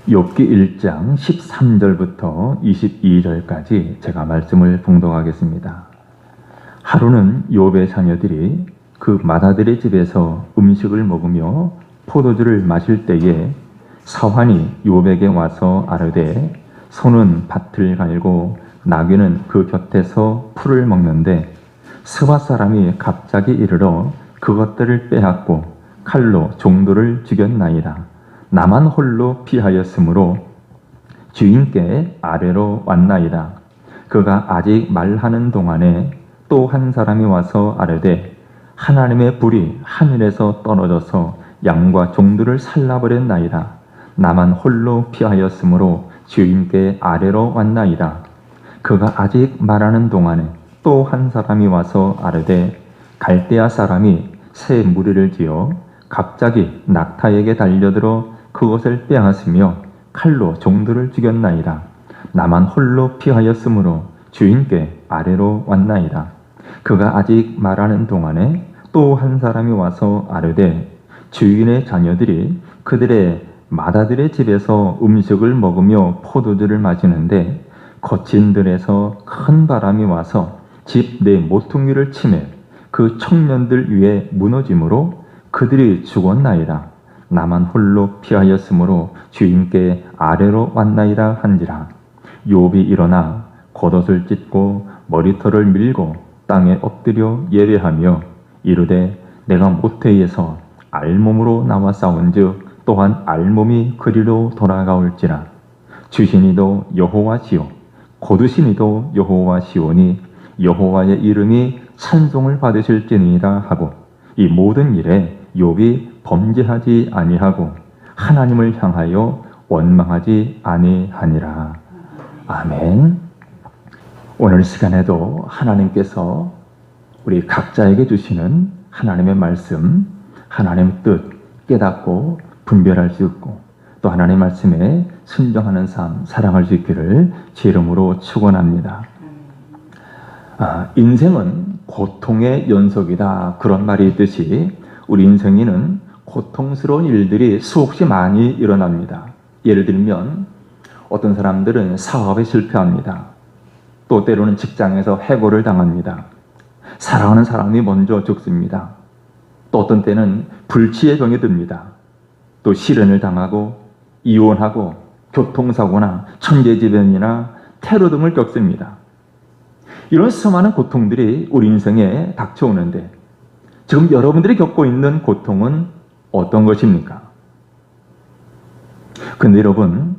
욥기 1장 13절부터 22절까지 제가 말씀을 봉독하겠습니다. 하루는 욥의 자녀들이 그 맏아들의 집에서 음식을 먹으며 포도주를 마실 때에 사환이 욥에게 와서 아뢰되 소는 밭을 갈고 나귀는 그 곁에서 풀을 먹는데 스바 사람이 갑자기 이르러 그것들을 빼앗고 칼로 종들을 죽였나이다. 나만 홀로 피하였으므로 주인께 아래로 왔나이다. 그가 아직 말하는 동안에 또 한 사람이 와서 아뢰되 하나님의 불이 하늘에서 떨어져서 양과 종들을 살라버렸나이다. 나만 홀로 피하였으므로 주인께 아래로 왔나이다. 그가 아직 말하는 동안에 또 한 사람이 와서 아뢰되 갈대아 사람이 새 무리를 지어 갑자기 낙타에게 달려들어 그것을 빼앗으며 칼로 종들을 죽였나이다. 나만 홀로 피하였으므로 주인께 아래로 왔나이다. 그가 아직 말하는 동안에 또 한 사람이 와서 아뢰되 주인의 자녀들이 그들의 맏아들의 집에서 음식을 먹으며 포도주를 마시는데 거친 들에서 큰 바람이 와서 집 내 모퉁이를 치매 그 청년들 위에 무너짐으로 그들이 죽었나이다. 나만 홀로 피하였으므로 주인께 아래로 왔나이다 한지라. 욥이 일어나 겉옷을 찢고 머리털을 밀고 땅에 엎드려 예배하며 이르되 내가 모태에서 알몸으로 나와 싸운즉 또한 알몸이 그리로 돌아가올지라. 주시니도 여호와시요 거두시니도 여호와시오니 여호와의 이름이 찬송을 받으실지니라 하고 이 모든 일에 욥이 범죄하지 아니하고 하나님을 향하여 원망하지 아니하니라. 아멘. 오늘 시간에도 하나님께서 우리 각자에게 주시는 하나님의 말씀, 하나님의 뜻 깨닫고 분별할 수 있고 또 하나님의 말씀에 순종하는 삶, 살아갈 수 있기를 제 이름으로 축원합니다. 인생은 고통의 연속이다 그런 말이 있듯이 우리 인생에는 고통스러운 일들이 수없이 많이 일어납니다. 예를 들면 어떤 사람들은 사업에 실패합니다. 또 때로는 직장에서 해고를 당합니다. 사랑하는 사람이 먼저 죽습니다. 또 어떤 때는 불치의 병이 듭니다. 또 실연을 당하고 이혼하고 교통사고나 천재지변이나 테러 등을 겪습니다. 이런 수많은 고통들이 우리 인생에 닥쳐오는데 지금 여러분들이 겪고 있는 고통은 어떤 것입니까? 근데 여러분,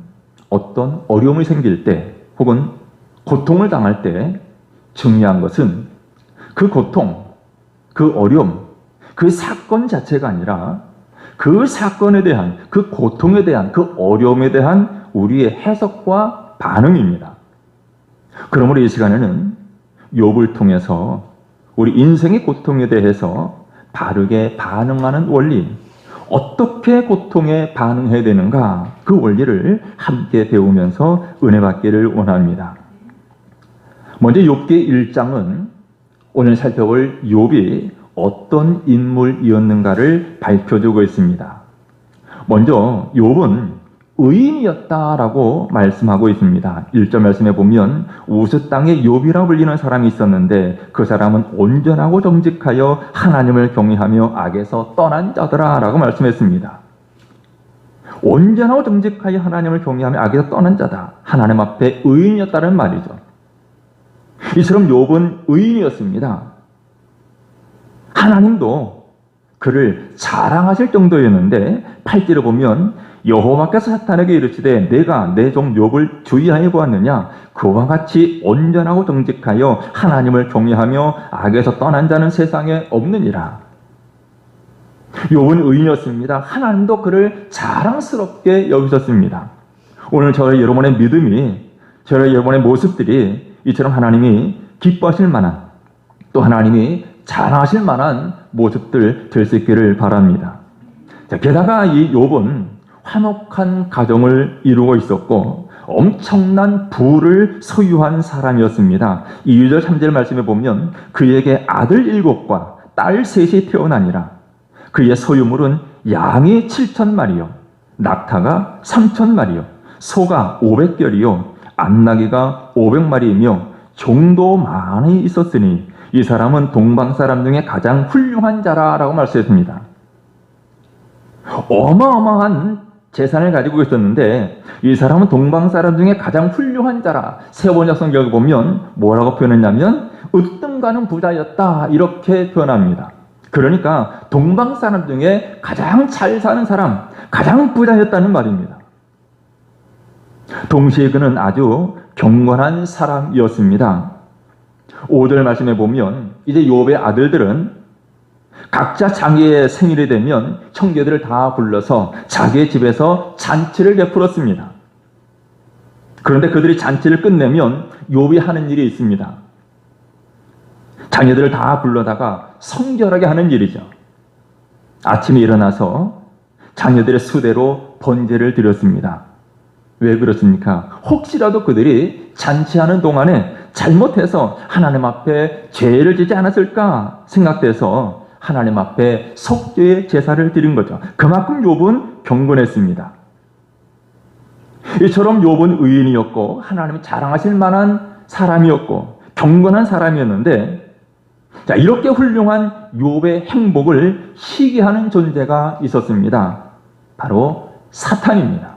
어떤 어려움이 생길 때 혹은 고통을 당할 때 중요한 것은 그 고통, 그 어려움, 그 사건 자체가 아니라 그 사건에 대한, 그 고통에 대한, 그 어려움에 대한 우리의 해석과 반응입니다. 그러므로 이 시간에는 욥을 통해서 우리 인생의 고통에 대해서 바르게 반응하는 원리, 어떻게 고통에 반응해야 되는가 그 원리를 함께 배우면서 은혜 받기를 원합니다. 먼저 욥기 1장은 오늘 살펴볼 욥이 어떤 인물이었는가를 밝혀주고 있습니다. 먼저 욥은 의인이었다라고 말씀하고 있습니다. 1절 말씀에 보면 우스 땅에 욥이라 불리는 사람이 있었는데 그 사람은 온전하고 정직하여 하나님을 경외하며 악에서 떠난 자더라 라고 말씀했습니다. 온전하고 정직하여 하나님을 경외하며 악에서 떠난 자다. 하나님 앞에 의인이었다는 말이죠. 이처럼 욥은 의인이었습니다. 하나님도 그를 자랑하실 정도였는데 8절을 보면 여호와께서 사탄에게 이르시되 내가 내 종 욥을 주의하여 보았느냐 그와 같이 온전하고 정직하여 하나님을 경외하며 악에서 떠난 자는 세상에 없느니라. 욥은 의인이었습니다. 하나님도 그를 자랑스럽게 여기셨습니다. 오늘 저와 여러분의 믿음이, 저와 여러분의 모습들이 이처럼 하나님이 기뻐하실 만한, 또 하나님이 자랑하실 만한 모습들 될 수 있기를 바랍니다. 자, 게다가 이 욥은 화목한 가정을 이루고 있었고 엄청난 부를 소유한 사람이었습니다. 2절 3절 말씀에 보면 그에게 아들 7과 딸 3이 태어나니라. 그의 소유물은 양이 7,000마리요 낙타가 3,000마리요 소가 500결이요 암나귀가 500마리이며 종도 많이 있었으니 이 사람은 동방 사람 중에 가장 훌륭한 자라라고 말씀했습니다. 어마어마한 재산을 가지고 있었는데 이 사람은 동방 사람 중에 가장 훌륭한 자라. 세번역 성경을 보면 뭐라고 표현했냐면 으뜸가는 부자였다 이렇게 표현합니다. 그러니까 동방 사람 중에 가장 잘 사는 사람, 가장 부자였다는 말입니다. 동시에 그는 아주 경건한 사람이었습니다. 5절 말씀에 보면 이제 욥의 아들들은 각자 자기의 생일이 되면 형제들을 다 불러서 자기의 집에서 잔치를 베풀었습니다. 그런데 그들이 잔치를 끝내면 욥이 하는 일이 있습니다. 자녀들을 다 불러다가 성결하게 하는 일이죠. 아침에 일어나서 자녀들의 수대로 번제를 드렸습니다. 왜 그렇습니까? 혹시라도 그들이 잔치하는 동안에 잘못해서 하나님 앞에 죄를 지지 않았을까 생각돼서 하나님 앞에 속죄의 제사를 드린 거죠. 그만큼 욥은 경건했습니다. 이처럼 욥은 의인이었고 하나님이 자랑하실 만한 사람이었고 경건한 사람이었는데 자, 이렇게 훌륭한 욥의 행복을 시기하는 존재가 있었습니다. 바로 사탄입니다.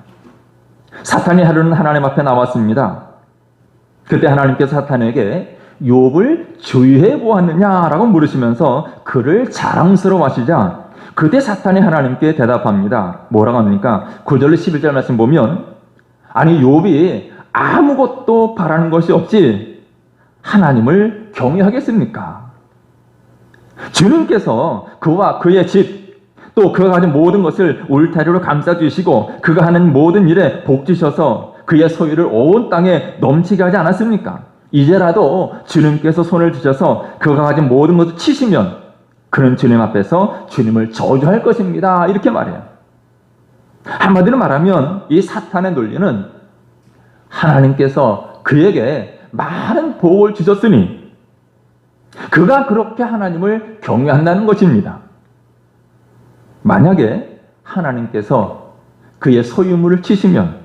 사탄이 하루는 하나님 앞에 나왔습니다. 그때 하나님께서 사탄에게 욥을 주의해 보았느냐라고 물으시면서 그를 자랑스러워하시자 그때 사탄이 하나님께 대답합니다. 뭐라고 합니까? 9절로 11절 말씀 보면 아니 욥이 아무것도 바라는 것이 없이 하나님을 경외하겠습니까? 주님께서 그와 그의 집 또 그가 가진 모든 것을 울타리로 감싸주시고 그가 하는 모든 일에 복 주셔서 그의 소유를 온 땅에 넘치게 하지 않았습니까? 이제라도 주님께서 손을 드셔서 그가 가진 모든 것을 치시면 그는 주님 앞에서 주님을 저주할 것입니다. 이렇게 말해요. 한마디로 말하면 이 사탄의 논리는 하나님께서 그에게 많은 복을 주셨으니 그가 그렇게 하나님을 경외한다는 것입니다. 만약에 하나님께서 그의 소유물을 치시면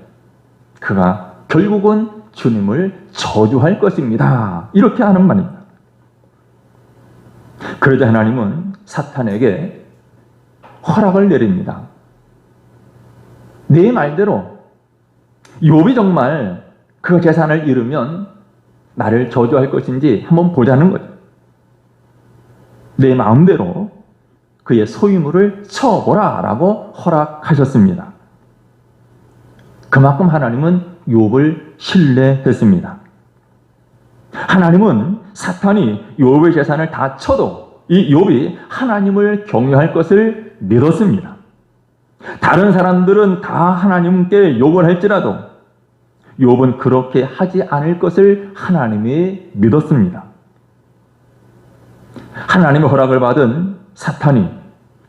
그가 결국은 주님을 저주할 것입니다. 이렇게 하는 말입니다. 그러자 하나님은 사탄에게 허락을 내립니다. 내 말대로 욥이 정말 그 재산을 잃으면 나를 저주할 것인지 한번 보자는 거죠. 내 마음대로 그의 소유물을 쳐보라 라고 허락하셨습니다. 그만큼 하나님은 욥을 신뢰했습니다. 하나님은 사탄이 욥의 재산을 다 쳐도 이 욥이 하나님을 경외할 것을 믿었습니다. 다른 사람들은 다 하나님께 욕을 할지라도 욥은 그렇게 하지 않을 것을 하나님이 믿었습니다. 하나님의 허락을 받은 사탄이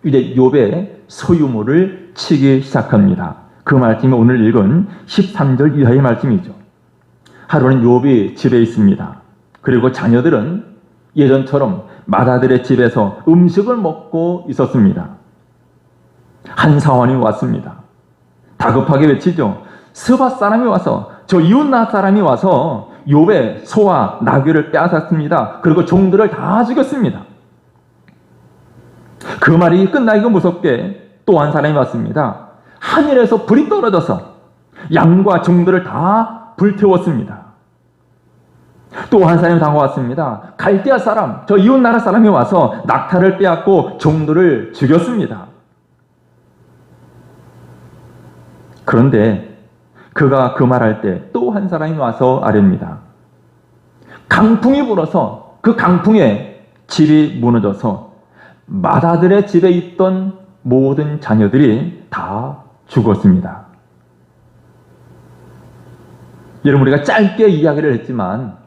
이제 욥의 소유물을 치기 시작합니다. 그 말씀이 오늘 읽은 13절 이하의 말씀이죠. 하루는 욥이 집에 있습니다. 그리고 자녀들은 예전처럼 맏아들의 집에서 음식을 먹고 있었습니다. 한 사원이 왔습니다. 다급하게 외치죠. 스바 사람이 와서 저 이웃나 사람이 와서 욥의 소와 나귀를 빼앗았습니다. 그리고 종들을 다 죽였습니다. 그 말이 끝나기가 무섭게 또 한 사람이 왔습니다. 하늘에서 불이 떨어져서 양과 종들을 다 불태웠습니다. 또 한 사람이 다가왔습니다. 갈대아 사람, 저 이웃나라 사람이 와서 낙타를 빼앗고 종들을 죽였습니다. 그런데 그가 그 말할 때 또 한 사람이 와서 아뢰입니다. 강풍이 불어서 그 강풍에 집이 무너져서 맏아들의 집에 있던 모든 자녀들이 다 죽었습니다. 여러분, 우리가 짧게 이야기를 했지만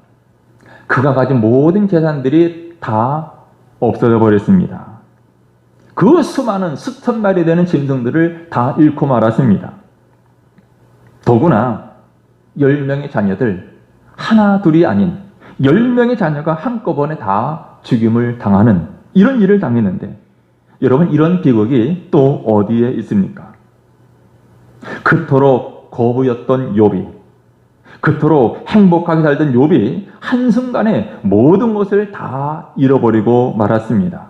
그가 가진 모든 재산들이 다 없어져 버렸습니다. 그 수많은 수천 마리 되는 짐승들을 다 잃고 말았습니다. 더구나 10명의 자녀들, 하나 둘이 아닌 10명의 자녀가 한꺼번에 다 죽임을 당하는 이런 일을 당했는데 여러분, 이런 비극이 또 어디에 있습니까? 그토록 거부였던 욥이, 그토록 행복하게 살던 욥이 한순간에 모든 것을 다 잃어버리고 말았습니다.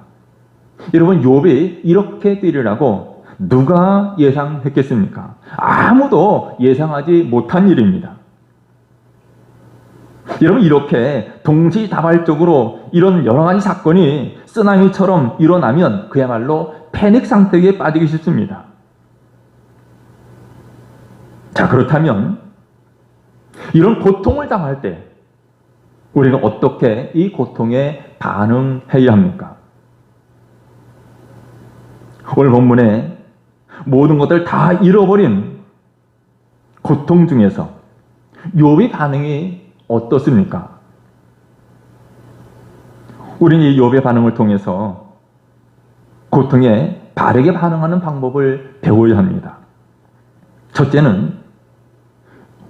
여러분, 욥이 이렇게 되리라고 누가 예상했겠습니까? 아무도 예상하지 못한 일입니다. 여러분, 이렇게 동시다발적으로 이런 여러 가지 사건이 쓰나미처럼 일어나면 그야말로 패닉 상태에 빠지기 쉽습니다. 자, 그렇다면 이런 고통을 당할 때 우리가 어떻게 이 고통에 반응해야 합니까? 오늘 본문에 모든 것들 다 잃어버린 고통 중에서 욥의 반응이 어떻습니까? 우리는 이 욥의 반응을 통해서 고통에 바르게 반응하는 방법을 배워야 합니다. 첫째는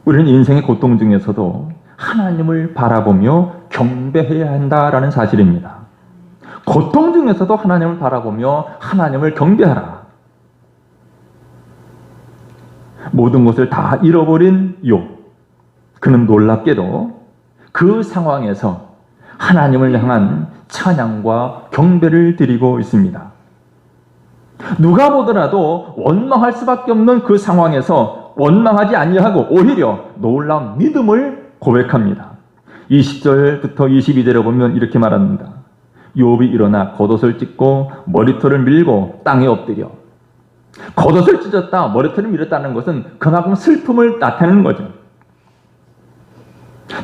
우리는 인생의 고통 중에서도 하나님을 바라보며 경배해야 한다라는 사실입니다. 고통 중에서도 하나님을 바라보며 하나님을 경배하라. 모든 것을 다 잃어버린 욥, 그는 놀랍게도 그 상황에서 하나님을 향한 찬양과 경배를 드리고 있습니다. 누가 보더라도 원망할 수밖에 없는 그 상황에서 원망하지 아니하고 오히려 놀라운 믿음을 고백합니다. 20절부터 22절에 보면 이렇게 말합니다. 욥이 일어나 겉옷을 찢고 머리털을 밀고 땅에 엎드려. 겉옷을 찢었다, 머리털을 밀었다는 것은 그만큼 슬픔을 나타내는 거죠.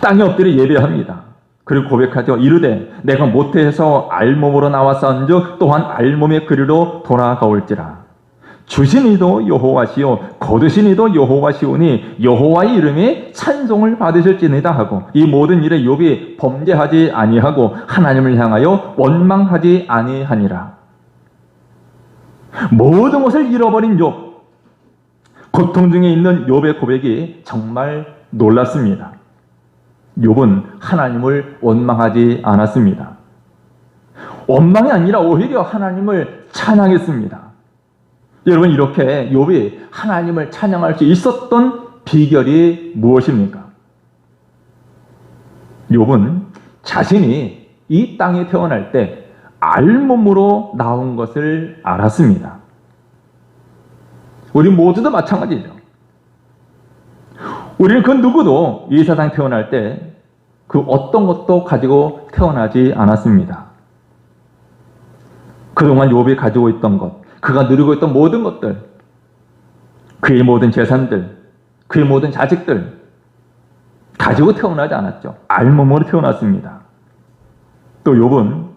땅에 엎드려 예배합니다. 그리고 고백하죠. 이르되 내가 모태에서 알몸으로 나왔사온즉 또한 알몸의 그리로 돌아가올지라. 주신 이도 여호와시요 거두신 이도 여호와시오니 여호와의 이름에 찬송을 받으실지니이다 하고, 이 모든 일에 욥이 범죄하지 아니하고 하나님을 향하여 원망하지 아니하니라. 모든 것을 잃어버린 욥, 고통 중에 있는 욥의 고백이 정말 놀랐습니다. 욥은 하나님을 원망하지 않았습니다. 원망이 아니라 오히려 하나님을 찬양했습니다. 여러분, 이렇게 욥이 하나님을 찬양할 수 있었던 비결이 무엇입니까? 욥은 자신이 이 땅에 태어날 때 알몸으로 나온 것을 알았습니다. 우리 모두도 마찬가지죠. 우리는 그 누구도 이 세상에 태어날 때 그 어떤 것도 가지고 태어나지 않았습니다. 그동안 욥이 가지고 있던 것, 그가 누리고 있던 모든 것들, 그의 모든 재산들, 그의 모든 자식들 가지고 태어나지 않았죠. 알몸으로 태어났습니다. 또 욥은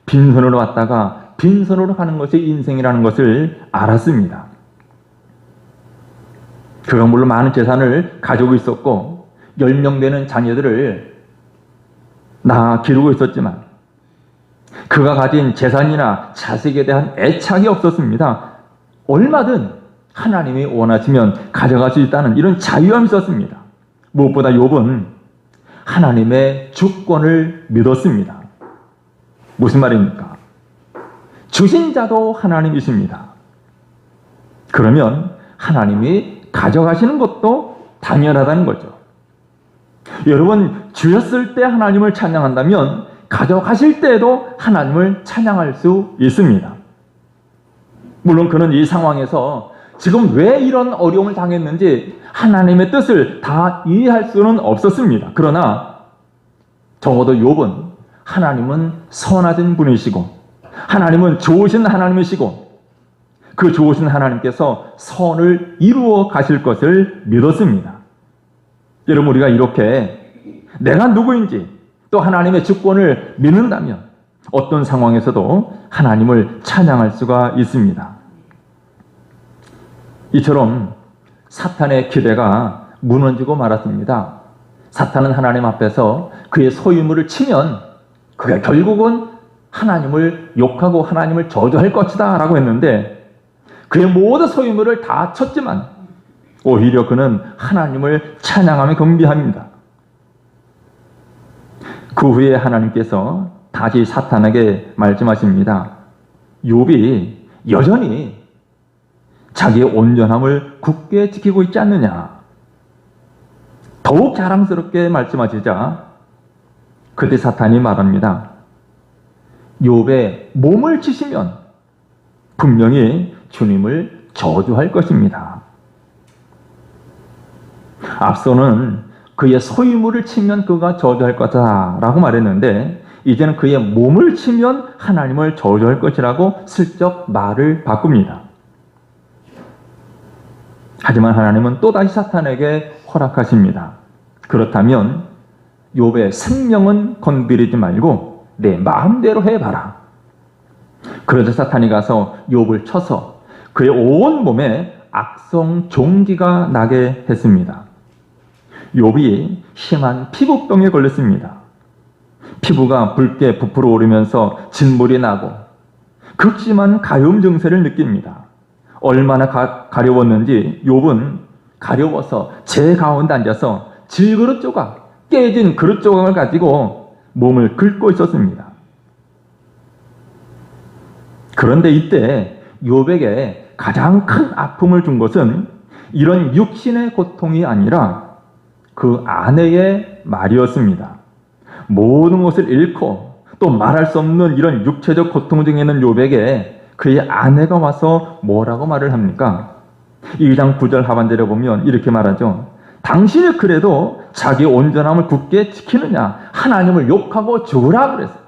빈손으로 왔다가 빈손으로 가는 것이 인생이라는 것을 알았습니다. 그가 물론 많은 재산을 가지고 있었고 10명 되는 자녀들을 낳아 기르고 있었지만 그가 가진 재산이나 자식에 대한 애착이 없었습니다. 얼마든 하나님이 원하시면 가져갈 수 있다는 이런 자유함이 있었습니다. 무엇보다 욥은 하나님의 주권을 믿었습니다. 무슨 말입니까? 주신 자도 하나님이십니다. 그러면 하나님이 가져가시는 것도 당연하다는 거죠. 여러분, 주셨을 때 하나님을 찬양한다면 가져가실 때에도 하나님을 찬양할 수 있습니다. 물론 그는 이 상황에서 지금 왜 이런 어려움을 당했는지 하나님의 뜻을 다 이해할 수는 없었습니다. 그러나 적어도 욥은 하나님은 선하신 분이시고 하나님은 좋으신 하나님이시고 그 좋으신 하나님께서 선을 이루어 가실 것을 믿었습니다. 여러분, 우리가 이렇게 내가 누구인지 또 하나님의 주권을 믿는다면 어떤 상황에서도 하나님을 찬양할 수가 있습니다. 이처럼 사탄의 기대가 무너지고 말았습니다. 사탄은 하나님 앞에서 그의 소유물을 치면 그가 결국은 하나님을 욕하고 하나님을 저주할 것이다 라고 했는데 그의 모든 소유물을 다 쳤지만 오히려 그는 하나님을 찬양하며 경배합니다. 그 후에 하나님께서 다시 사탄에게 말씀하십니다. 욥이 여전히 자기의 온전함을 굳게 지키고 있지 않느냐. 더욱 자랑스럽게 말씀하시자 그때 사탄이 말합니다. 욥의 몸을 치시면 분명히 주님을 저주할 것입니다. 앞서는 그의 소유물을 치면 그가 저주할 거다라고 말했는데 이제는 그의 몸을 치면 하나님을 저주할 것이라고 슬쩍 말을 바꿉니다. 하지만 하나님은 또다시 사탄에게 허락하십니다. 그렇다면 욥의 생명은 건드리지 말고 내 마음대로 해봐라. 그러자 사탄이 가서 욥을 쳐서 그의 온 몸에 악성 종기가 나게 했습니다. 욥이 심한 피부병에 걸렸습니다. 피부가 붉게 부풀어 오르면서 진물이 나고 극심한 가려움 증세를 느낍니다. 얼마나 가려웠는지 욥은 가려워서 제 가운데 앉아서 질그릇 조각, 깨진 그릇 조각을 가지고 몸을 긁고 있었습니다. 그런데 이때 욥에게 가장 큰 아픔을 준 것은 이런 육신의 고통이 아니라 그 아내의 말이었습니다. 모든 것을 잃고 또 말할 수 없는 이런 육체적 고통 중에 있는 욥에게 그의 아내가 와서 뭐라고 말을 합니까? 2장 9절 하반절에 보면 이렇게 말하죠. 당신이 그래도 자기 온전함을 굳게 지키느냐? 하나님을 욕하고 죽으라 그랬어요.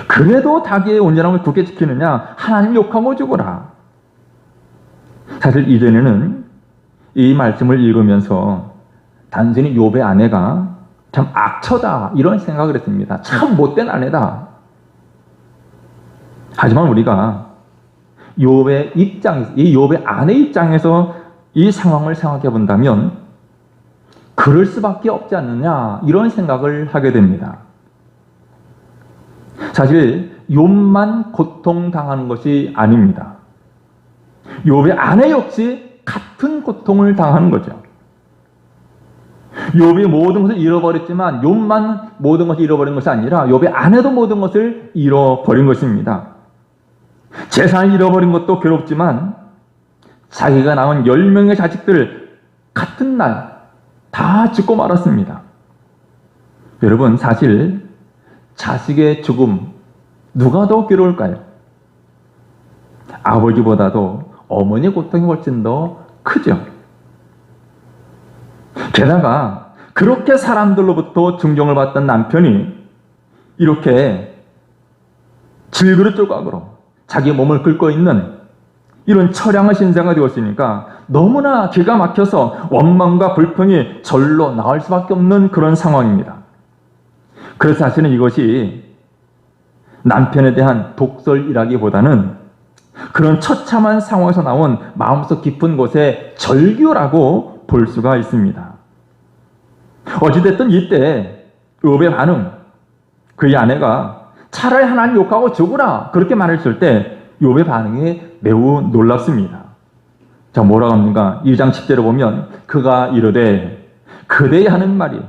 그래도 자기의 온전함을 굳게 지키느냐? 하나님 욕하고 죽으라. 사실 이전에는 이 말씀을 읽으면서 단순히 욥의 아내가 참 악처다 이런 생각을 했습니다. 참 못된 아내다. 하지만 우리가 욥의 입장에서, 이 욥의 아내 입장에서 이 상황을 생각해 본다면 그럴 수밖에 없지 않느냐 이런 생각을 하게 됩니다. 사실 욥만 고통당하는 것이 아닙니다. 욥의 아내 역시 같은 고통을 당하는 거죠. 욥이 모든 것을 잃어버렸지만 욥만 모든 것을 잃어버린 것이 아니라 욥의 아내도 모든 것을 잃어버린 것입니다. 재산을 잃어버린 것도 괴롭지만 자기가 낳은 10명의 자식들 같은 날 다 죽고 말았습니다. 여러분 사실 자식의 죽음 누가 더 괴로울까요? 아버지보다도 어머니의 고통이 훨씬 더 크죠. 게다가 그렇게 사람들로부터 존경을 받던 남편이 이렇게 질그릇 조각으로 자기 몸을 긁고 있는 이런 처량한 신세가 되었으니까 너무나 기가 막혀서 원망과 불평이 절로 나올 수밖에 없는 그런 상황입니다. 그래서 사실은 이것이 남편에 대한 독설이라기보다는 그런 처참한 상황에서 나온 마음속 깊은 곳의 절규라고 볼 수가 있습니다. 어찌됐든 이때 욥의 반응, 그의 아내가 차라리 하나님 욕하고 죽으라 그렇게 말했을 때 욥의 반응이 매우 놀랍습니다. 자, 뭐라고 합니까? 2장 10절에 보면 그가 이르되 그대의 하는 말이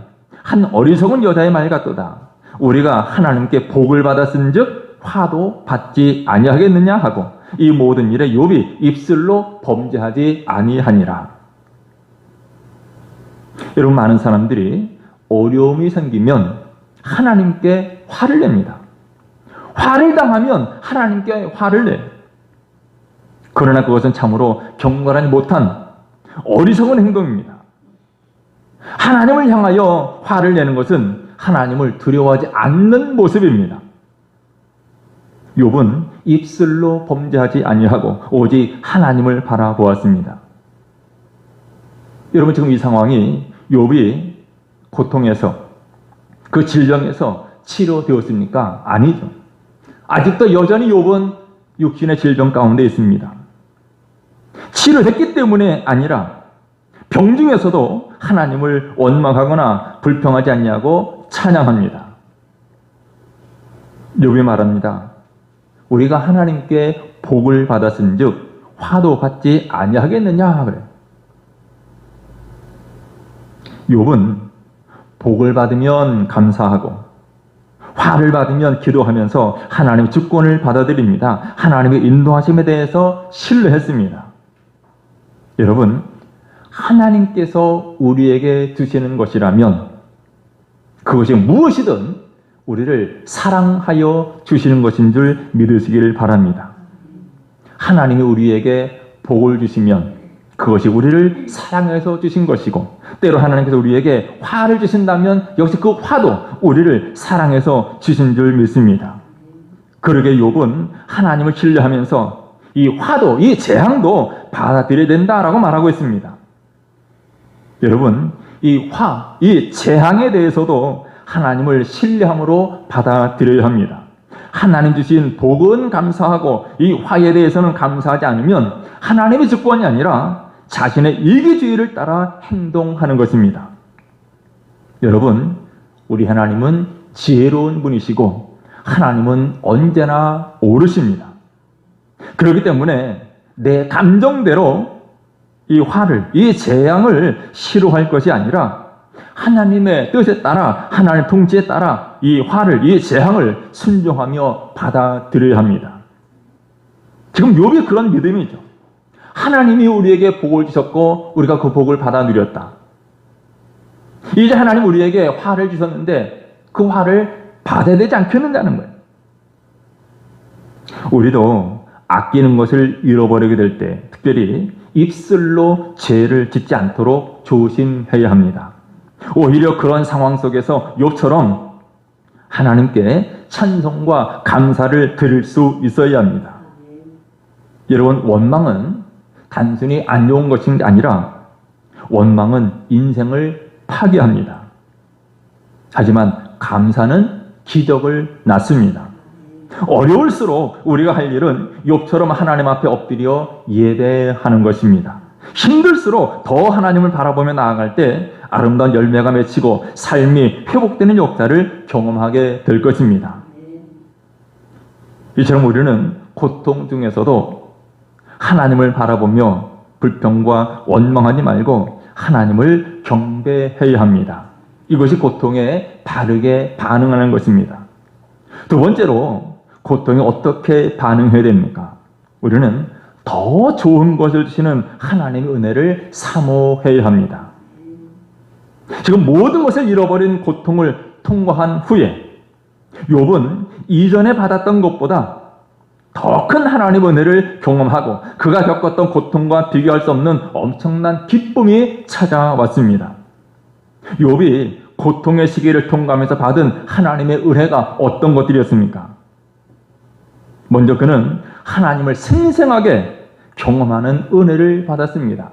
한 어리석은 여자의 말 같도다. 우리가 하나님께 복을 받았은즉 화도 받지 아니하겠느냐 하고 이 모든 일에 욥이 입술로 범죄하지 아니하니라. 여러분 많은 사람들이 어려움이 생기면 하나님께 화를 냅니다. 화를 당하면 하나님께 화를 내요. 그러나 그것은 참으로 경건하지 못한 어리석은 행동입니다. 하나님을 향하여 화를 내는 것은 하나님을 두려워하지 않는 모습입니다. 욥은 입술로 범죄하지 아니하고 오직 하나님을 바라보았습니다. 여러분 지금 이 상황이 욥이 고통에서 그 질병에서 치료되었습니까? 아니죠. 아직도 여전히 욥은 육신의 질병 가운데 있습니다. 치료됐기 때문에 아니라 병 중에서도 하나님을 원망하거나 불평하지 않냐고 찬양합니다. 욥이 말합니다. 우리가 하나님께 복을 받았은즉 화도 받지 아니하겠느냐 그래. 욥은 복을 받으면 감사하고 화를 받으면 기도하면서 하나님의 주권을 받아들입니다. 하나님의 인도하심에 대해서 신뢰했습니다. 여러분, 하나님께서 우리에게 주시는 것이라면 그것이 무엇이든 우리를 사랑하여 주시는 것인 줄 믿으시기를 바랍니다. 하나님이 우리에게 복을 주시면 그것이 우리를 사랑해서 주신 것이고, 때로 하나님께서 우리에게 화를 주신다면 역시 그 화도 우리를 사랑해서 주신 줄 믿습니다. 그러게 욥은 하나님을 신뢰하면서 이 화도, 이 재앙도 받아들여야 된다라고 말하고 있습니다. 여러분, 이 화, 이 재앙에 대해서도 하나님을 신뢰함으로 받아들여야 합니다. 하나님 주신 복은 감사하고 이 화에 대해서는 감사하지 않으면 하나님의 주권이 아니라 자신의 이기주의를 따라 행동하는 것입니다. 여러분, 우리 하나님은 지혜로운 분이시고 하나님은 언제나 옳으십니다. 그렇기 때문에 내 감정대로 이 화를, 이 재앙을 싫어할 것이 아니라 하나님의 뜻에 따라, 하나님의 통치에 따라 이 화를, 이 재앙을 순종하며 받아들여야 합니다. 지금 욥이 그런 믿음이죠. 하나님이 우리에게 복을 주셨고 우리가 그 복을 받아 누렸다. 이제 하나님 우리에게 화를 주셨는데 그 화를 받아야 되지 않겠는다는 거예요. 우리도 아끼는 것을 잃어버리게 될 때 특별히 입술로 죄를 짓지 않도록 조심해야 합니다. 오히려 그런 상황 속에서 욥처럼 하나님께 찬송과 감사를 드릴 수 있어야 합니다. 여러분, 원망은 단순히 안 좋은 것이 아니라 원망은 인생을 파괴합니다. 하지만 감사는 기적을 낳습니다. 어려울수록 우리가 할 일은 욥처럼 하나님 앞에 엎드려 예배하는 것입니다. 힘들수록 더 하나님을 바라보며 나아갈 때 아름다운 열매가 맺히고 삶이 회복되는 역사를 경험하게 될 것입니다. 이처럼 우리는 고통 중에서도 하나님을 바라보며 불평과 원망하지 말고 하나님을 경배해야 합니다. 이것이 고통에 바르게 반응하는 것입니다. 두 번째로 고통에 어떻게 반응해야 됩니까? 우리는 더 좋은 것을 주시는 하나님의 은혜를 사모해야 합니다. 지금 모든 것을 잃어버린 고통을 통과한 후에 욥은 이전에 받았던 것보다 더 큰 하나님의 은혜를 경험하고 그가 겪었던 고통과 비교할 수 없는 엄청난 기쁨이 찾아왔습니다. 욥이 고통의 시기를 통과하면서 받은 하나님의 은혜가 어떤 것들이었습니까? 먼저 그는 하나님을 생생하게 경험하는 은혜를 받았습니다.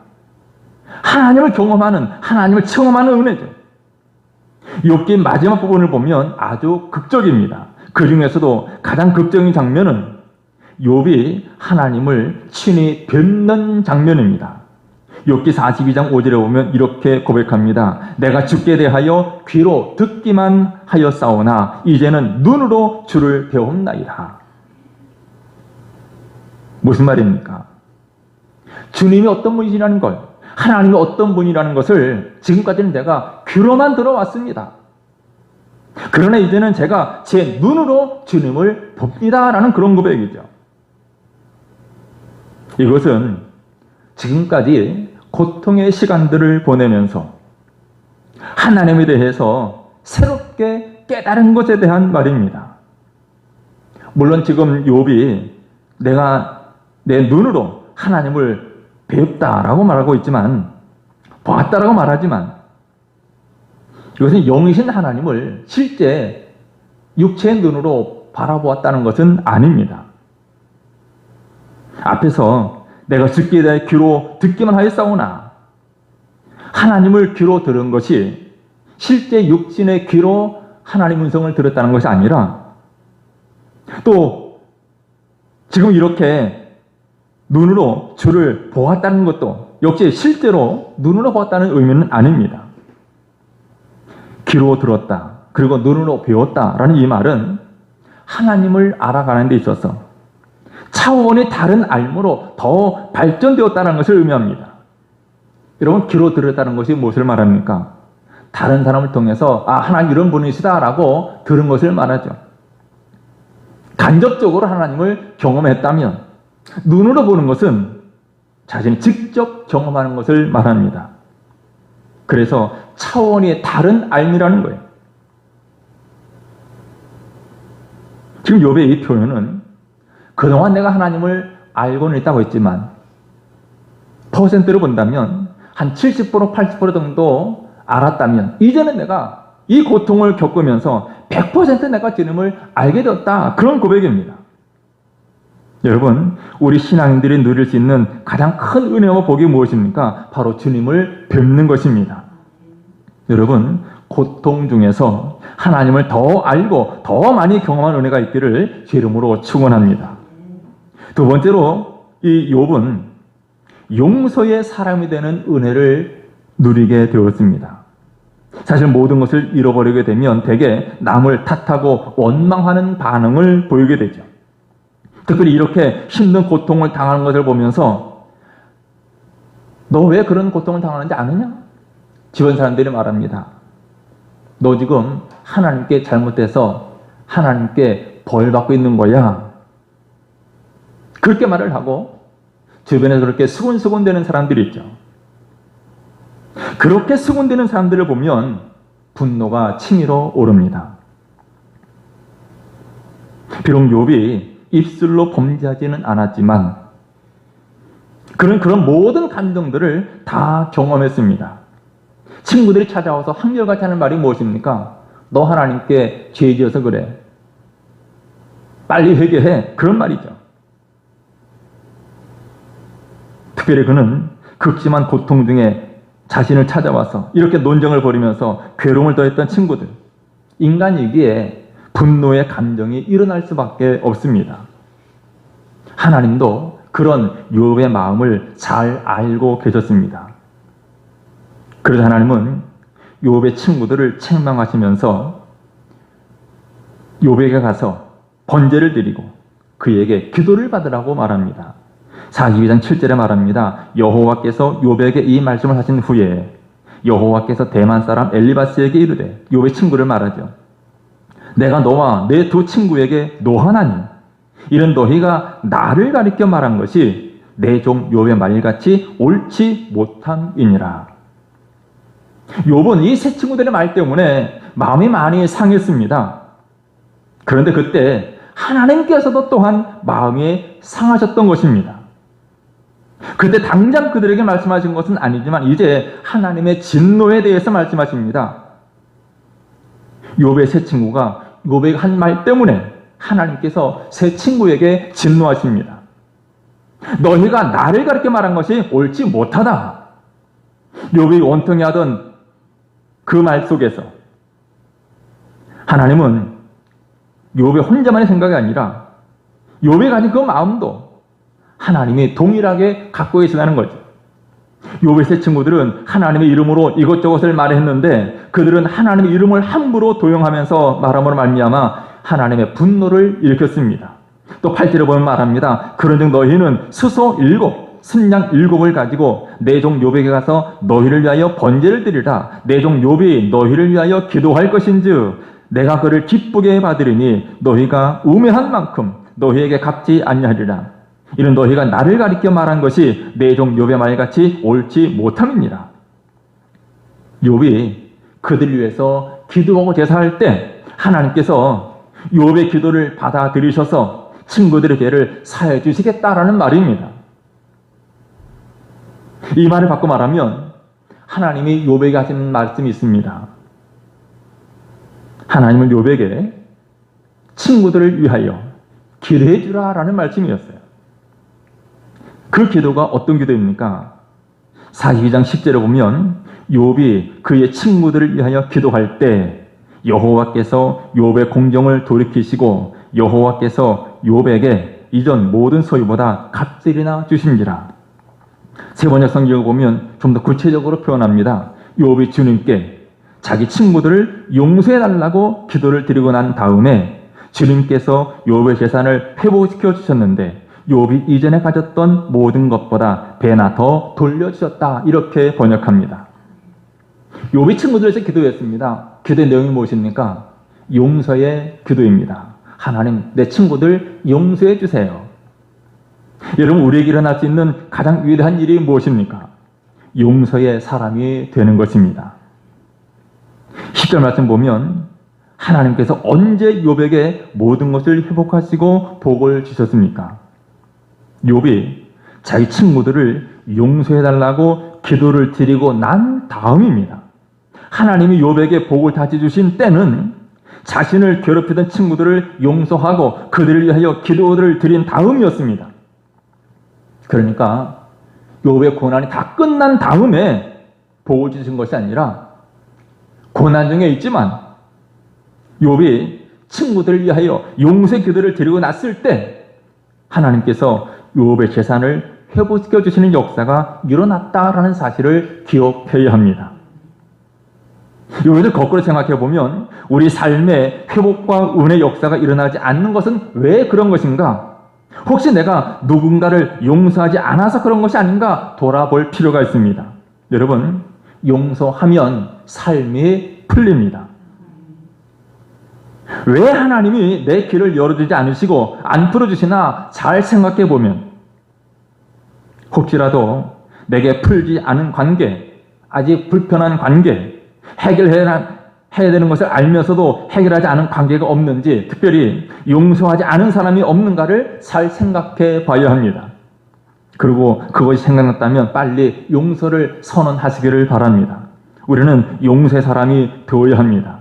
하나님을 경험하는, 하나님을 체험하는 은혜죠. 욥기 마지막 부분을 보면 아주 극적입니다. 그 중에서도 가장 극적인 장면은 욥이 하나님을 친히 뵙는 장면입니다. 욥기 42장 5절에 보면 이렇게 고백합니다. 내가 주께 대하여 귀로 듣기만 하였사오나 이제는 눈으로 주를 배움나이다. 무슨 말입니까? 주님이 어떤 분이시라는 걸, 하나님이 어떤 분이라는 것을 지금까지는 내가 귀로만 들어왔습니다. 그러나 이제는 제가 제 눈으로 주님을 봅니다라는 그런 고백이죠. 이것은 지금까지 고통의 시간들을 보내면서 하나님에 대해서 새롭게 깨달은 것에 대한 말입니다. 물론 지금 욥이 내가 내 눈으로 하나님을 배웠다라고 말하고 있지만, 보았다라고 말하지만 이것은 영이신 하나님을 실제 육체의 눈으로 바라보았다는 것은 아닙니다. 앞에서 내가 주께 대해 귀로 듣기만 하였사오나 하나님을 귀로 들은 것이 실제 육신의 귀로 하나님 음성을 들었다는 것이 아니라 또 지금 이렇게 눈으로 주를 보았다는 것도 역시 실제로 눈으로 보았다는 의미는 아닙니다. 귀로 들었다, 그리고 눈으로 배웠다라는 이 말은 하나님을 알아가는 데 있어서 차원이 다른 알므로 더 발전되었다는 것을 의미합니다. 여러분, 귀로 들었다는 것이 무엇을 말합니까? 다른 사람을 통해서 하나님 이런 분이시다라고 들은 것을 말하죠. 간접적으로 하나님을 경험했다면, 눈으로 보는 것은 자신이 직접 경험하는 것을 말합니다. 그래서 차원이 다른 알미라는 거예요. 지금 욥의 이 표현은 그동안 내가 하나님을 알고는 있다고 했지만 퍼센트로 본다면 한 70%, 80% 정도 알았다면 이제는 내가 이 고통을 겪으면서 100% 내가 주님을 알게 되었다. 그런 고백입니다. 여러분, 우리 신앙인들이 누릴 수 있는 가장 큰 은혜와 복이 무엇입니까? 바로 주님을 뵙는 것입니다. 여러분, 고통 중에서 하나님을 더 알고 더 많이 경험한 은혜가 있기를 주 이름으로 축원합니다. 두 번째로 이 욥은 용서의 사람이 되는 은혜를 누리게 되었습니다. 사실 모든 것을 잃어버리게 되면 대개 남을 탓하고 원망하는 반응을 보이게 되죠. 특별히 이렇게 힘든 고통을 당하는 것을 보면서 너 왜 그런 고통을 당하는지 아느냐? 주변 사람들이 말합니다. 너 지금 하나님께 잘못해서 하나님께 벌 받고 있는 거야. 그렇게 말을 하고 주변에 그렇게 수군수군대는 사람들이 있죠. 그렇게 수군대는 사람들을 보면 분노가 치밀어 오릅니다. 비록 욥이 입술로 범죄하지는 않았지만 그런 모든 감정들을 다 경험했습니다. 친구들이 찾아와서 한결같이 하는 말이 무엇입니까? 너 하나님께 죄 지어서 그래. 빨리 회개해. 그런 말이죠. 특별히 그는 극심한 고통 중에 자신을 찾아와서 이렇게 논쟁을 벌이면서 괴로움을 더했던 친구들. 인간이기에 분노의 감정이 일어날 수밖에 없습니다. 하나님도 그런 욥의 마음을 잘 알고 계셨습니다. 그래서 하나님은 욥의 친구들을 책망하시면서 욥에게 가서 번제를 드리고 그에게 기도를 받으라고 말합니다. 42장 7절에 말합니다. 여호와께서 욥에게 이 말씀을 하신 후에 여호와께서 대만 사람 엘리바스에게 이르되 욥의 친구를 말하죠. 내가 너와 내 두 친구에게 노하나니 이는 너희가 나를 가리켜 말한 것이 내 종 욥의 말같이 옳지 못함이니라. 욥은 이 세 친구들의 말 때문에 마음이 많이 상했습니다. 그런데 그때 하나님께서도 또한 마음이 상하셨던 것입니다. 그때 당장 그들에게 말씀하신 것은 아니지만 이제 하나님의 진노에 대해서 말씀하십니다. 욥의 세 친구가 욥의 한 말 때문에 하나님께서 세 친구에게 진노하십니다. 너희가 나를 가리켜 말한 것이 옳지 못하다. 욥이 원통해 하던 그 말 속에서 하나님은 욥의 혼자만의 생각이 아니라 욥이 가진 그 마음도 하나님이 동일하게 갖고 계시다는 거죠. 욥의 세 친구들은 하나님의 이름으로 이것저것을 말했는데 그들은 하나님의 이름을 함부로 도용하면서 말함으로 말미암아 하나님의 분노를 일으켰습니다. 또 8절에 보면 말합니다. 그런즉 너희는 수소 7, 순양 7을 가지고 내 종 욥에게 가서 너희를 위하여 번제를 드리라. 내 종 욥이 너희를 위하여 기도할 것인즉 내가 그를 기쁘게 받으리니 너희가 우매한 만큼 너희에게 갚지 아니하리라. 이는 너희가 나를 가리켜 말한 것이 내 종 욥의 말같이 옳지 못함이니라. 욥이 그들을 위해서 기도하고 제사할 때 하나님께서 욥의 기도를 받아들이셔서 친구들의 죄를 사해 주시겠다라는 말입니다. 이 말을 바꿔 말하면 하나님이 욥에게 하시는 말씀이 있습니다. 하나님은 욥에게 친구들을 위하여 기도해 주라라는 말씀이었어요. 그 기도가 어떤 기도입니까? 42장 10절에 보면 욥이 그의 친구들을 위하여 기도할 때 여호와께서 욥의 공경을 돌이키시고 여호와께서 욥에게 이전 모든 소유보다 값들이나 주신지라. 세 번역 성경을 보면 좀 더 구체적으로 표현합니다. 욥이 주님께 자기 친구들을 용서해달라고 기도를 드리고 난 다음에 주님께서 욥의 재산을 회복시켜 주셨는데 욥이 이전에 가졌던 모든 것보다 배나 더 돌려주셨다. 이렇게 번역합니다. 욥이 친구들에서 기도했습니다. 기도의 내용이 무엇입니까? 용서의 기도입니다. 하나님, 내 친구들 용서해 주세요. 여러분, 우리에게 일어날 수 있는 가장 위대한 일이 무엇입니까? 용서의 사람이 되는 것입니다. 10절 말씀 보면 하나님께서 언제 욥에게 모든 것을 회복하시고 복을 주셨습니까? 욥이 자기 친구들을 용서해달라고 기도를 드리고 난 다음입니다. 하나님이 욥에게 복을 다시 주신 때는 자신을 괴롭히던 친구들을 용서하고 그들을 위하여 기도를 드린 다음이었습니다. 그러니까 욥의 고난이 다 끝난 다음에 복을 주신 것이 아니라 고난 중에 있지만 욥이 친구들을 위하여 용서의 기도를 드리고 났을 때 하나님께서 욥의 재산을 회복시켜 주시는 역사가 일어났다라는 사실을 기억해야 합니다. 이것을 거꾸로 생각해 보면 우리 삶에 회복과 은혜의 역사가 일어나지 않는 것은 왜 그런 것인가? 혹시 내가 누군가를 용서하지 않아서 그런 것이 아닌가 돌아볼 필요가 있습니다. 여러분, 용서하면 삶이 풀립니다. 왜 하나님이 내 길을 열어주지 않으시고 안 풀어주시나 잘 생각해 보면 혹시라도 내게 풀지 않은 관계, 아직 불편한 관계, 해결해야 되는 것을 알면서도 해결하지 않은 관계가 없는지, 특별히 용서하지 않은 사람이 없는가를 잘 생각해 봐야 합니다. 그리고 그것이 생각났다면 빨리 용서를 선언하시기를 바랍니다. 우리는 용서의 사람이 되어야 합니다.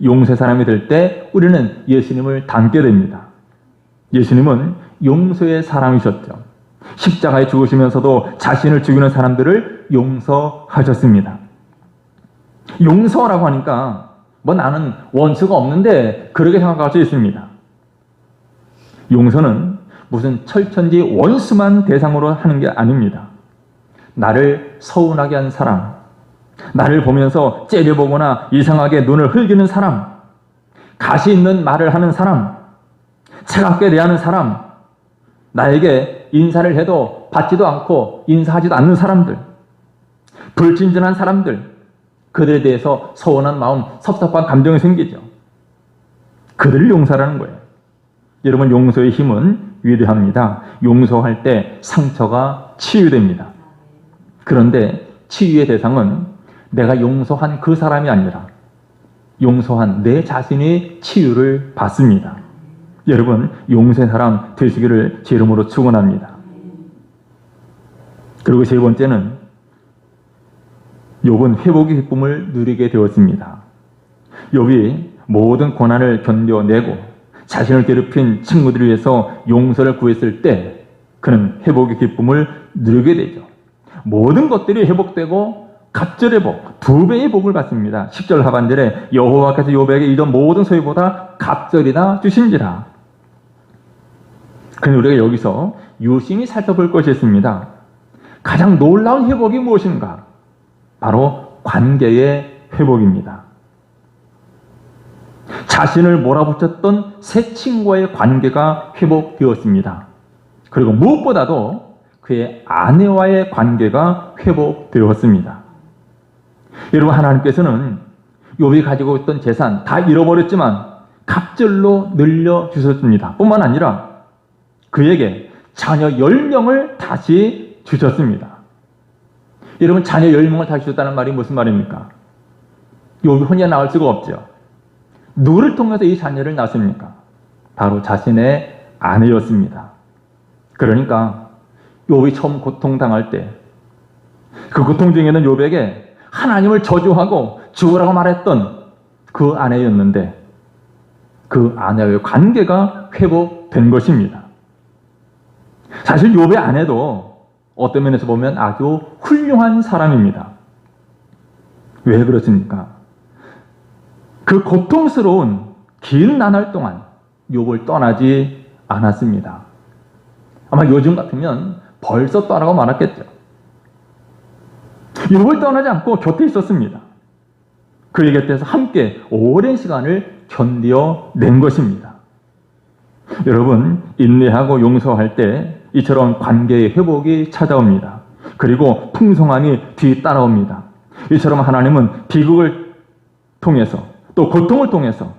용서의 사람이 될 때 우리는 예수님을 닮게 됩니다. 예수님은 용서의 사람이셨죠. 십자가에 죽으시면서도 자신을 죽이는 사람들을 용서하셨습니다. 용서라고 하니까 나는 원수가 없는데 그렇게 생각할 수 있습니다. 용서는 무슨 철천지 원수만 대상으로 하는 게 아닙니다. 나를 서운하게 한 사람, 나를 보면서 째려보거나 이상하게 눈을 흘기는 사람, 가시 있는 말을 하는 사람, 차갑게 대하는 사람, 나에게 인사를 해도 받지도 않고 인사하지도 않는 사람들, 불친절한 사람들, 그들에 대해서 서운한 마음, 섭섭한 감정이 생기죠. 그들을 용서하라는 거예요. 여러분, 용서의 힘은 위대합니다. 용서할 때 상처가 치유됩니다. 그런데 치유의 대상은 내가 용서한 그 사람이 아니라 용서한 내 자신이 치유를 받습니다. 여러분, 용서의 사람 되시기를 제 이름으로 축원합니다. 그리고 세 번째는 욥은 회복의 기쁨을 누리게 되었습니다. 욥이 모든 고난을 견뎌내고 자신을 괴롭힌 친구들을 위해서 용서를 구했을 때 그는 회복의 기쁨을 누리게 되죠. 모든 것들이 회복되고 갑절의 복, 2배의 복을 받습니다. 10절 하반절에 여호와께서 욥에게 이전 모든 소유보다 갑절이나 주신지라. 그런데 우리가 여기서 유심히 살펴볼 것이 있습니다. 가장 놀라운 회복이 무엇인가? 바로 관계의 회복입니다. 자신을 몰아붙였던 새 친구와의 관계가 회복되었습니다. 그리고 무엇보다도 그의 아내와의 관계가 회복되었습니다. 여러분, 하나님께서는 욥이 가지고 있던 재산 다 잃어버렸지만 갑절로 늘려주셨습니다. 뿐만 아니라 그에게 자녀 10명을 다시 주셨습니다. 여러분, 자녀 10명을 다시 주셨다는 말이 무슨 말입니까? 욥이 혼자 낳을 수가 없죠. 누구를 통해서 이 자녀를 낳습니까? 바로 자신의 아내였습니다. 그러니까 욥이 처음 고통당할 때 그 고통 중에는 욥에게 하나님을 저주하고 죽으라고 말했던 그 아내였는데 그 아내와의 관계가 회복된 것입니다. 사실 욥의 아내도 어떤 면에서 보면 아주 훌륭한 사람입니다. 왜 그렇습니까? 그 고통스러운 긴 나날 동안 욥을 떠나지 않았습니다. 아마 요즘 같으면 벌써 떠나고 말았겠죠. 욥을 떠나지 않고 곁에 있었습니다. 그의 곁에서 함께 오랜 시간을 견뎌낸 것입니다. 여러분, 인내하고 용서할 때 이처럼 관계의 회복이 찾아옵니다. 그리고 풍성함이 뒤따라옵니다. 이처럼 하나님은 비극을 통해서 또 고통을 통해서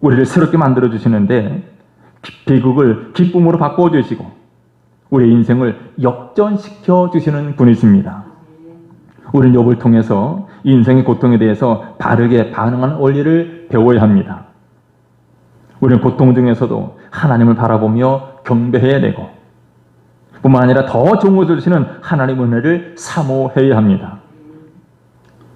우리를 새롭게 만들어주시는데 비극을 기쁨으로 바꿔주시고 우리의 인생을 역전시켜 주시는 분이십니다. 우리는 욥을 통해서 인생의 고통에 대해서 바르게 반응하는 원리를 배워야 합니다. 우리는 고통 중에서도 하나님을 바라보며 경배해야 되고, 뿐만 아니라 더 좋은 것을 주시는 하나님의 은혜를 사모해야 합니다.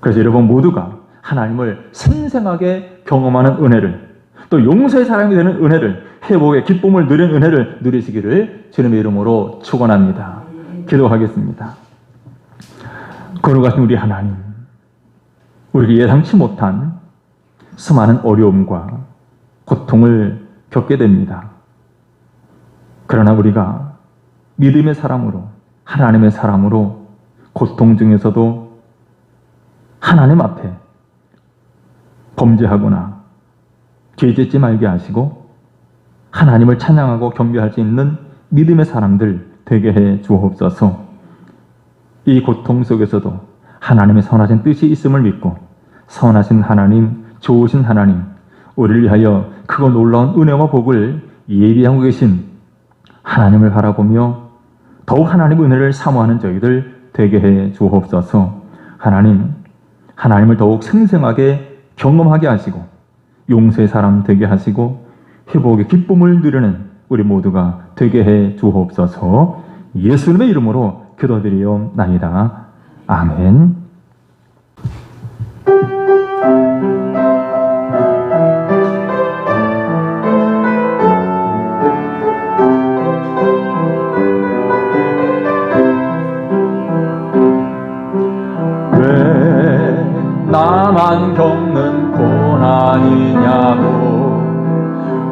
그래서 여러분 모두가 하나님을 생생하게 경험하는 은혜를, 또 용서의 사랑이 되는 은혜를, 회복의 기쁨을 누리는 은혜를 누리시기를 주님의 이름으로 축원합니다. 기도하겠습니다. 거룩하신 우리 하나님, 우리에게 예상치 못한 수많은 어려움과 고통을 겪게 됩니다. 그러나 우리가 믿음의 사람으로, 하나님의 사람으로 고통 중에서도 하나님 앞에 범죄하거나 죄짓지 말게 하시고 하나님을 찬양하고 경배할 수 있는 믿음의 사람들 되게 해 주옵소서. 이 고통 속에서도 하나님의 선하신 뜻이 있음을 믿고 선하신 하나님, 좋으신 하나님, 우리를 위하여 크고 놀라운 은혜와 복을 예비하고 계신 하나님을 바라보며 더욱 하나님의 은혜를 사모하는 저희들 되게 해 주옵소서. 하나님을 더욱 생생하게 경험하게 하시고 용서의 사람 되게 하시고 회복의 기쁨을 누리는 우리 모두가 되게 해 주옵소서. 예수님의 이름으로 기도드리옵나이다. 아멘. 왜 나만 겪는 고난이냐고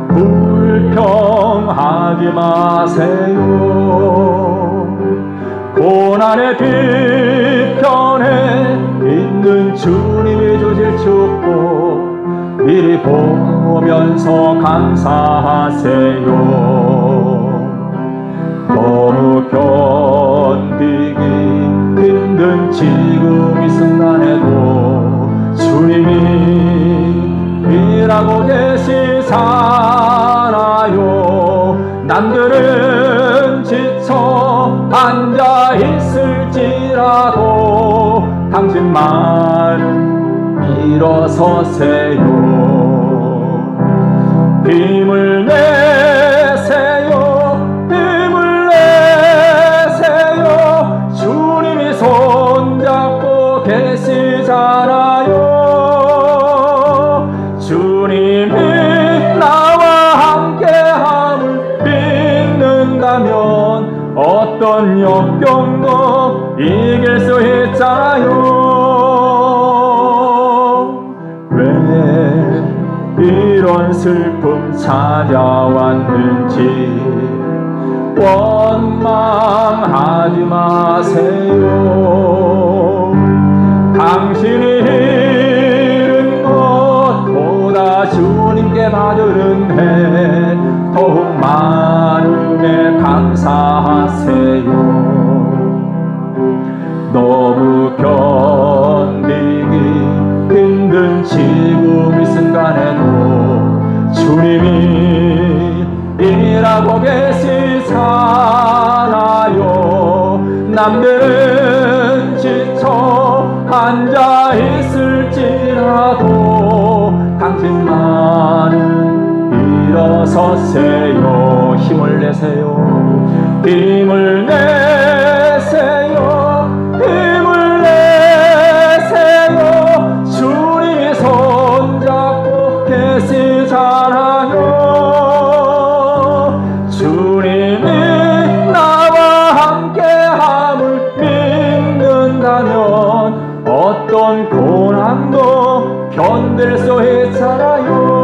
불평하지 마세요. 고난의 뒤편에 있는 주님이 주실 축복 미리 보면서 감사하세요. 너무 견디기 힘든 지금 이 순간에도 주님이 일하고 계시잖아요. 남들은 지쳐 앉아 있을지라도 당신만은 일어서세요. 힘을 내세요. 힘을 내세요. 주님이 손잡고 계시잖아요. 주님이 나와 함께함을 믿는다면 어떤 역경도 이길 수 있잖아요. 왜 이런 슬픔 찾아왔는지 원망하지 마세요. 당신이 잃은 것보다 주님께 받은 해 더욱 많음에 감사하세요. 너무 견디기 힘든 지금 이 순간에도 주님이 일하고 계시잖아요. 남들은 지쳐 앉아 있을지라도 당신만은 일어서세요. 힘을 내세요. 힘을 내세요. 힘을 내세요. 주님이 손잡고 계시잖아요. 주님이 나와 함께함을 믿는다면 어떤 고난도 견딜 수 있잖아요.